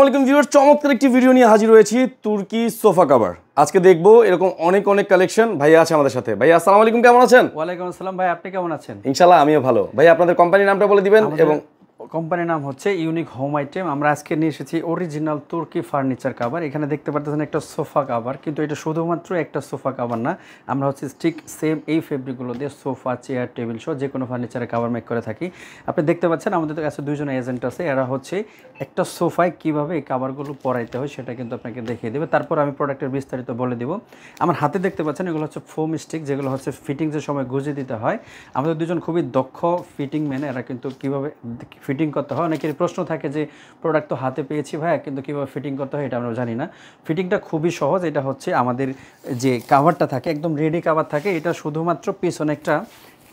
আসসালামু ভিউয়ার্স, চমৎকার একটি ভিডিও নিয়ে হাজির হয়েছি তুর্কি সোফা কভার। আজকে দেখবো এরকম অনেক কালেকশন। ভাইয়া আছে আমাদের সাথে। ভাইয়া আসসালামু আলাইকুম, কেমন আছেন? ওয়ালাইকুম আসসালাম ভাই, আপনি কেমন আছেন? ইনশাআল্লাহ আমিও ভালো। ভাই আপনাদের কোম্পানির নামটা বলে দিবেন। এবং কোম্পানির নাম হচ্ছে ইউনিক হোম আইটেম। আমরা আজকে নিয়ে এসেছি অরিজিনাল তুর্কি ফার্নিচার কভার। এখানে দেখতে পাচ্ছেন একটা সোফা কভার, কিন্তু এটা শুধুমাত্র একটা সোফা কভার না, আমরা হচ্ছে ঠিক সেম এই ফেব্রিকগুলো দিয়ে সোফা, চেয়ার, টেবিল সহ যে কোনো ফার্নিচারের কভার মেক করে থাকি। আপনি দেখতে পাচ্ছেন আমাদের কাছে দুইজন এজেন্ট আছে, এরা হচ্ছে একটা সোফায় কীভাবে এই কভারগুলো পরাইতে হয় সেটা কিন্তু আপনাকে দেখিয়ে দেবে। তারপর আমি প্রোডাক্টের বিস্তারিত বলে দিব। আমার হাতে দেখতে পাচ্ছেন এগুলো হচ্ছে ফোম স্টিক, যেগুলো হচ্ছে ফিটিংসের সময় গুঁজে দিতে হয়। আমাদের দুজন খুবই দক্ষ ফিটিং ম্যান, এরা কিন্তু কীভাবে ফিটিং করতে হয়। অনেকেরই প্রশ্ন থাকে যে প্রোডাক্ট তো হাতে পেয়েছি ভাইয়া, কিন্তু কীভাবে ফিটিং করতে হয় এটা আমরা জানি না। ফিটিংটা খুবই সহজ। এটা হচ্ছে আমাদের যে কাভারটা থাকে একদম রেডি কাভার থাকে, এটা শুধুমাত্র পিছনে একটা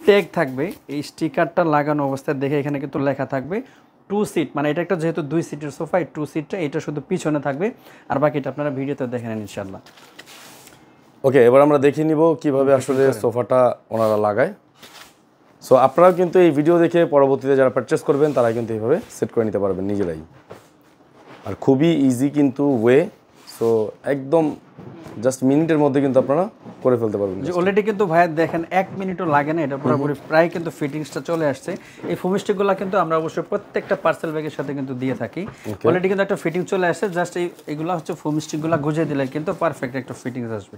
ট্যাগ থাকবে, এই স্টিকারটা লাগানো অবস্থায় দেখে এখানে কিন্তু লেখা থাকবে 2 সিট, মানে এটা একটা যেহেতু 2 সিটের সোফা, এই 2 সিটটা এটা শুধু পিছনে থাকবে, আর বাকিটা আপনারা ভিডিওতে দেখে নেন ইনশাল্লাহ। ওকে, এবার আমরা দেখে নিব কিভাবে আসলে সোফাটা ওনারা লাগায়। সো আপনারাও কিন্তু এই ভিডিও দেখে পরবর্তীতে যারা পারচেস করবেন তারা কিন্তু এইভাবে সেট করে নিতে পারবেন নিজেরাই। আর খুবই ইজি কিন্তু ওয়ে। সো একদম জাস্ট মিনিটের মধ্যে কিন্তু আপনারা করে ফেলতে পারবেন। যে অলরেডি কিন্তু ভাইয়া দেখেন 1 মিনিটও লাগে না, এটা পুরোপুরি প্রায় কিন্তু ফিটিংসটা চলে আসছে। এই ফোম স্টিকগুলো কিন্তু আমরা অবশ্যই প্রত্যেকটা পার্সেল ব্যাগের সাথে কিন্তু দিয়ে থাকি। অলরেডি কিন্তু একটা ফিটিং চলে আসছে, জাস্ট এইগুলো হচ্ছে ফোম স্টিকগুলো গুঁজে দিলে কিন্তু পারফেক্ট একটা ফিটিংস আসবে।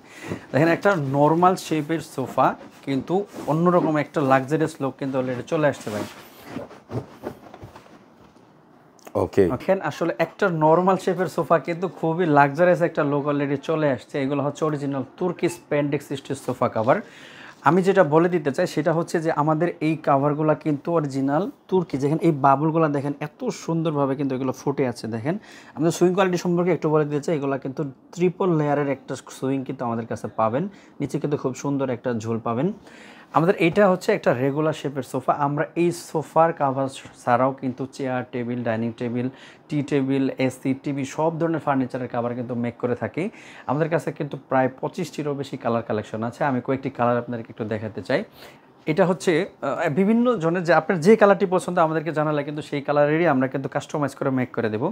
দেখেন একটা নর্মাল শেপের সোফা কিন্তু অন্যরকম একটা লাক্সারিয়াস লুক কিন্তু অলরেডি চলে আসছে ভাই। ওকে, এখন আসলে একটা নর্মাল শেপের সোফা কিন্তু খুবই লাক্সারিয়াস একটা লুক অলরেডি চলে আসছে। এগুলো হচ্ছে অরিজিনাল তুর্কি স্প্যান্ডেক্স স্টিচ সোফা কভার। আমি যেটা বলে দিতে চাই সেটা হচ্ছে যে আমাদের এই কাভারগুলো কিন্তু অরিজিনাল তুর্কি। যেখানে এই বাবুলগুলো দেখেন এত সুন্দরভাবে কিন্তু এগুলো ফুটে আছে। দেখেন আমাদের সুইং কোয়ালিটি সম্পর্কে একটু বলে দিতে চাই, এগুলো কিন্তু ট্রিপল লেয়ারের একটা সুইং কিন্তু আমাদের কাছে পাবেন। নিচে কিন্তু খুব সুন্দর একটা ঝোল পাবেন। আমাদের এইটা হচ্ছে একটা রেগুলার শেপের সোফা। আমরা এই সোফার কাভার ছাড়াও কিন্তু চেয়ার, টেবিল, ডাইনিং টেবিল, টি টেবিল, এসি, টিভি সব ধরনের ফার্নিচারের কাভার কিন্তু মেক করে থাকি। আমাদের কাছে কিন্তু প্রায় 25টিরও বেশি কালার কালেকশন আছে। আমি কয়েকটি কালার আপনাদেরকে একটু দেখাতে চাই। এটা হচ্ছে বিভিন্ন জনের যে আপনার যে কালারটি পছন্দ আমাদেরকে জানালে কিন্তু সেই কালারেরই আমরা কিন্তু কাস্টমাইজ করে মেক করে দেবো।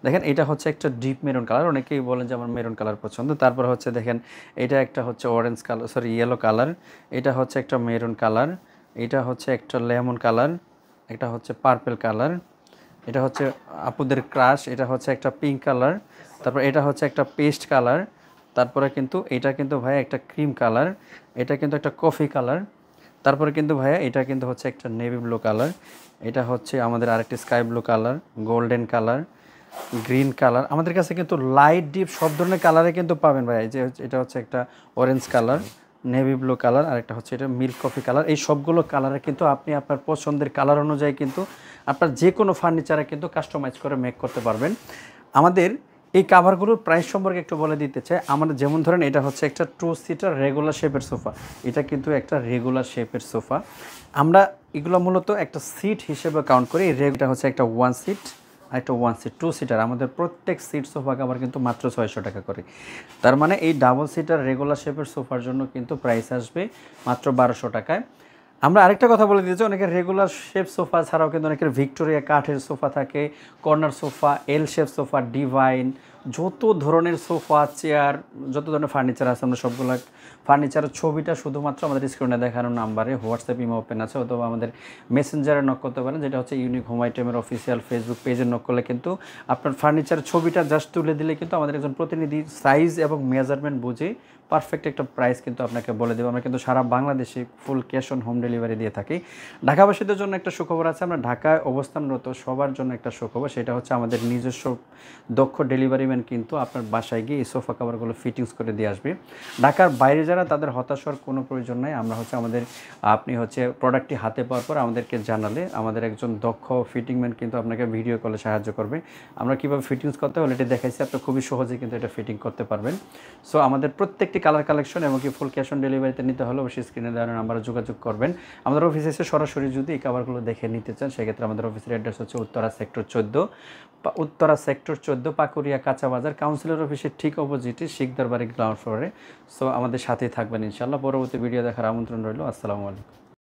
দেখেন এটা হচ্ছে একটা ডিপ মেরুন কালার, অনেকেই বলেন যে আমার মেরুন কালার পছন্দ। তারপর হচ্ছে দেখেন এটা একটা হচ্ছে orange colour, sorry yellow colour, এটা হচ্ছে একটা মেরুন কালার, এটা হচ্ছে একটা লেমন কালার, এটা হচ্ছে পার্পল কালার, এটা হচ্ছে আপুদের ক্রাশ, এটা হচ্ছে একটা পিঙ্ক কালার, তারপর এটা হচ্ছে একটা পেস্ট কালার, তারপরে কিন্তু এটা কিন্তু ভাই একটা ক্রিম কালার, এটা কিন্তু একটা কফি কালার, তারপরে কিন্তু ভাইয়া এটা কিন্তু হচ্ছে একটা নেভি ব্লু কালার, এটা হচ্ছে আমাদের আরেকটি sky blue colour, golden colour, green colour. আমাদের কাছে কিন্তু লাইট ডিপ সব ধরনের কালারে কিন্তু পাবেন ভাই। যে এটা হচ্ছে একটা orange colour, navy blue colour, আর একটা হচ্ছে এটা মিল্ক কফি কালার। এই সবগুলো কালারে কিন্তু আপনি আপনার পছন্দের কালার অনুযায়ী কিন্তু আপনার যে কোনো ফার্নিচারে কিন্তু কাস্টমাইজ করে মেক করতে পারবেন। আমাদের এই কাভারগুলোর প্রাইস সম্পর্কে একটু বলে দিতে চাই। আমাদের যেমন ধরেন এটা হচ্ছে একটা 2 সিটার রেগুলার শেপের সোফা, এটা কিন্তু একটা রেগুলার শেপের সোফা। আমরা এগুলো মূলত একটা সিট হিসেবে কাউন্ট করি। এটা হচ্ছে একটা 1 সিট আর একটা 1 সিট 2 সিটার। আমাদের প্রত্যেক সিট সোফা কাভার কিন্তু মাত্র 600 টাকা করে। তার মানে এই ডাবল সিটার রেগুলার শেপের সোফার জন্য কিন্তু প্রাইস আসবে মাত্র 1200 টাকায়। আমরা আরেকটা কথা বলে দিয়েছি, অনেকের রেগুলার শেপ সোফা ছাড়াও কিন্তু অনেকের ভিক্টোরিয়া কাঠের সোফা থাকে, কর্নার সোফা, এল শেপ সোফা, ডিভাইন, যত ধরনের সোফা, চেয়ার, যত ধরনের ফার্নিচার আছে আমরা সবগুলো ফার্নিচারের ছবিটা শুধুমাত্র আমাদের স্ক্রিনে দেখানো নাম্বারে হোয়াটসঅ্যাপ ইমো ওপেন আছে, অথবা আমাদের মেসেঞ্জারে নক করতে পারেন, যেটা হচ্ছে ইউনিক হোম আইটেমের অফিসিয়াল ফেসবুক পেজে নক করলে কিন্তু আপনার ফার্নিচারের ছবিটা জাস্ট তুলে দিলে কিন্তু আমাদের একজন প্রতিনিধি সাইজ এবং মেজারমেন্ট বুঝে পারফেক্ট একটা প্রাইস কিন্তু আপনাকে বলে দেবো। আমরা কিন্তু সারা বাংলাদেশে full cash on home delivery দিয়ে থাকি। ঢাকাবাসীদের জন্য একটা সুখবর আছে, আমরা ঢাকায় অবস্থানরত সবার জন্য একটা সুখবর, সেটা হচ্ছে আমাদের নিজস্ব দক্ষ ডেলিভারি ম্যান কিন্তু আপনার বাসায় গিয়ে এই সোফা কাভারগুলো ফিটিংস করে দিয়ে আসবে। ঢাকার বাইরে যারা, তাদের হতাশ হওয়ার কোনো প্রয়োজন নাই। আমরা হচ্ছে আপনি হচ্ছে প্রোডাক্টটি হাতে পাওয়ার পর আমাদেরকে জানালে আমাদের একজন দক্ষ ফিটিং ম্যান কিন্তু আপনাকে ভিডিও কলে সাহায্য করবে। আমরা কীভাবে ফিটিংস করতে হয় অলরেডি দেখাইছি, আপনি খুবই সহজে কিন্তু এটা ফিটিং করতে পারবেন। সো আমাদের প্রত্যেকটি কালার কালেকশন এবং কি ফুল ক্যাশ অন ডেলিভারিতে নিতে হলে অবশ্যই স্ক্রিনে দেওয়ার নাম্বারে যোগাযোগ করবেন। আমাদের অফিসে এসে সরাসরি যদি এই কাভারগুলো দেখে নিতে চান, সেক্ষেত্রে আমাদের অফিসের অ্যাড্রেস হচ্ছে উত্তরা সেক্টর 14 পাকুরিয়া কাঁচা বাজার, কাউন্সিলর অফিসের ঠিক অপোজিটে শিকদার বাড়ি গ্রাউন্ড ফ্লোরে। সো আমাদের সাথেই থাকবেন ইনশাআল্লাহ। পরবর্তী ভিডিও দেখার আমন্ত্রণ রইল। আসসালামু আলাইকুম।